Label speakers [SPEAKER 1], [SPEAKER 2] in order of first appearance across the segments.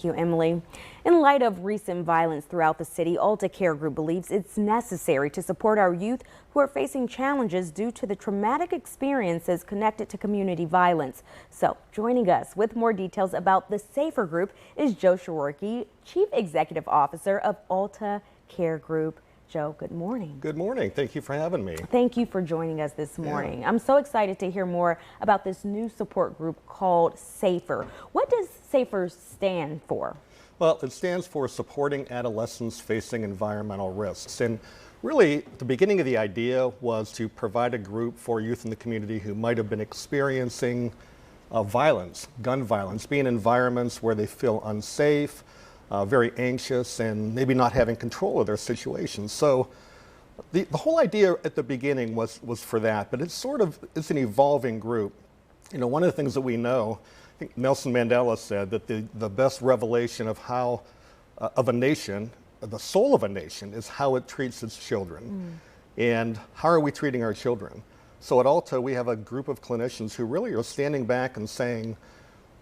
[SPEAKER 1] Thank you, Emily. In light of recent violence throughout the city, Alta Care Group believes it's necessary to support our youth who are facing challenges due to the traumatic experiences connected to community violence. So, joining us with more details about the S.A.F.E.R group is Joe Shiroki, Chief Executive Officer of Alta Care Group. Joe, good morning.
[SPEAKER 2] Good morning. Thank you for having me.
[SPEAKER 1] Thank you for joining us this morning.
[SPEAKER 2] Yeah.
[SPEAKER 1] I'm so excited to hear more about this new support group called S.A.F.E.R. What does S.A.F.E.R stand for?
[SPEAKER 2] Well, it stands for Supporting Adolescents Facing Environmental Risks. And really, the beginning of the idea was to provide a group for youth in the community who might have been experiencing violence, gun violence, being in environments where they feel unsafe, very anxious, and maybe not having control of their situations. So the whole idea at the beginning was for that, but it's an evolving group. You know, one of the things that we know, I think Nelson Mandela said that the best revelation of how of a nation, the soul of a nation, is how it treats its children. And how are we treating our children? So at Alta, we have a group of clinicians who really are standing back and saying,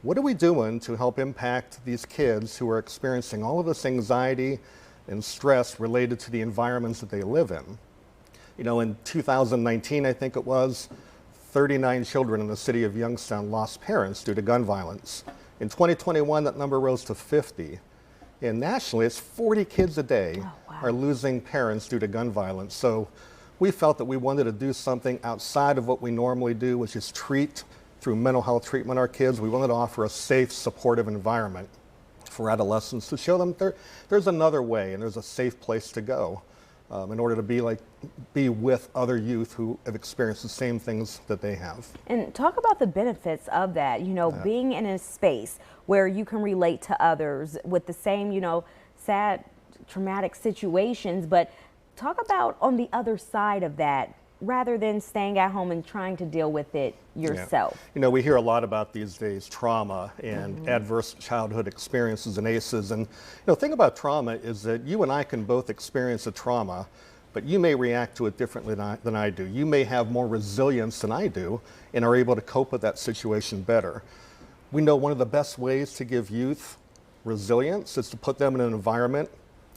[SPEAKER 2] what are we doing to help impact these kids who are experiencing all of this anxiety and stress related to the environments that they live in? You know, in 2019, I think it was, 39 children in the city of Youngstown lost parents due to gun violence. In 2021, that number rose to 50. And nationally, it's 40 kids a day are losing parents due to gun violence. So we felt that we wanted to do something outside of what we normally do, which is treat through mental health treatment our kids. We wanted to offer a safe, supportive environment for adolescents to show them there's another way and there's a safe place to go in order to be with other youth who have experienced the same things that they have.
[SPEAKER 1] And talk about the benefits of that, you know, being in a space where you can relate to others with the same, you know, sad, traumatic situations, but talk about on the other side of that, rather than staying at home and trying to deal with it yourself.
[SPEAKER 2] Yeah. You know, we hear a lot about these days trauma and adverse childhood experiences and ACEs. And, you know, the thing about trauma is that you and I can both experience a trauma, but you may react to it differently than I do. You may have more resilience than I do and are able to cope with that situation better. We know one of the best ways to give youth resilience is to put them in an environment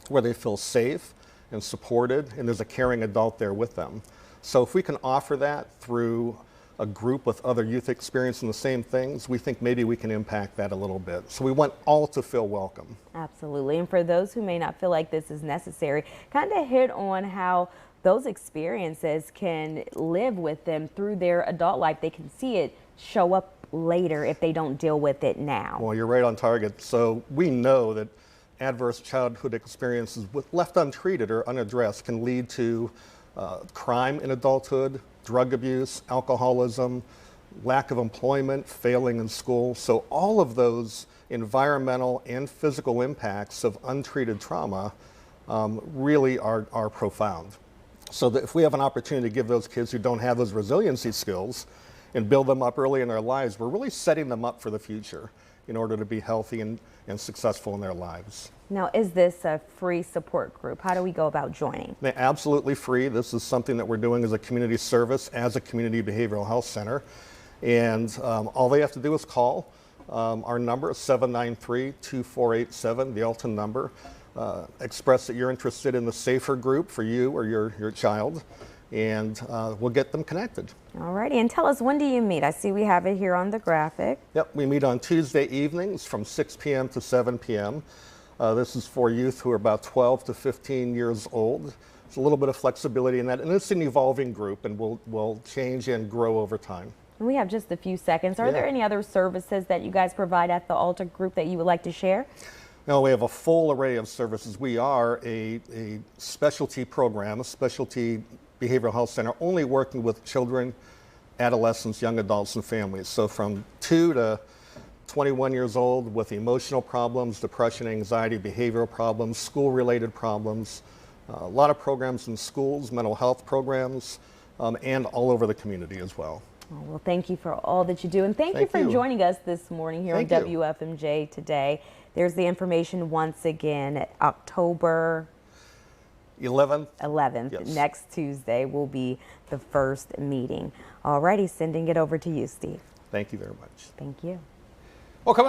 [SPEAKER 2] where they feel safe and supported and there's a caring adult there with them. So if we can offer that through a group with other youth experiencing the same things, we think maybe we can impact that a little bit. So we want all to feel welcome.
[SPEAKER 1] Absolutely. And for those who may not feel like this is necessary, kind of hit on how those experiences can live with them through their adult life. They can see it show up later if they don't deal with it now.
[SPEAKER 2] Well, you're right on target. So we know that adverse childhood experiences left untreated or unaddressed can lead to crime in adulthood, drug abuse, alcoholism, lack of employment, failing in school. So all of those environmental and physical impacts of untreated trauma really are profound. So that if we have an opportunity to give those kids who don't have those resiliency skills and build them up early in their lives, we're really setting them up for the future in order to be healthy and successful in their lives.
[SPEAKER 1] Now, is this a free support group? How do we go about joining?
[SPEAKER 2] They're absolutely free. This is something that we're doing as a community service, as a community behavioral health center. And all they have to do is call. Our number is 793-2487, the Alta number. Express that you're interested in the S.A.F.E.R group for you or your child, and we'll get them connected.
[SPEAKER 1] All righty, and tell us, when do you meet? I see we have it here on the graphic.
[SPEAKER 2] Yep, we meet on Tuesday evenings from 6 p.m. to 7 p.m. This is for youth who are about 12 to 15 years old. There's a little bit of flexibility in that, and it's an evolving group, and will change and grow over time.
[SPEAKER 1] We have just a few seconds. Are there any other services that you guys provide at the Alta group that you would like to share?
[SPEAKER 2] No, we have a full array of services. We are a specialty program, a specialty behavioral health center, only working with children, adolescents, young adults, and families. So from 2 to 21 years old with emotional problems, depression, anxiety, behavioral problems, school-related problems, a lot of programs in schools, mental health programs, and all over the community as well.
[SPEAKER 1] Well, thank you for all that you do, and thank you for joining us this morning here on WFMJ Today. There's the information once again. October 11th,
[SPEAKER 2] yes.
[SPEAKER 1] Next Tuesday will be the first meeting. Alrighty, sending it over to you, Steve.
[SPEAKER 2] Thank you very much.
[SPEAKER 1] Thank you.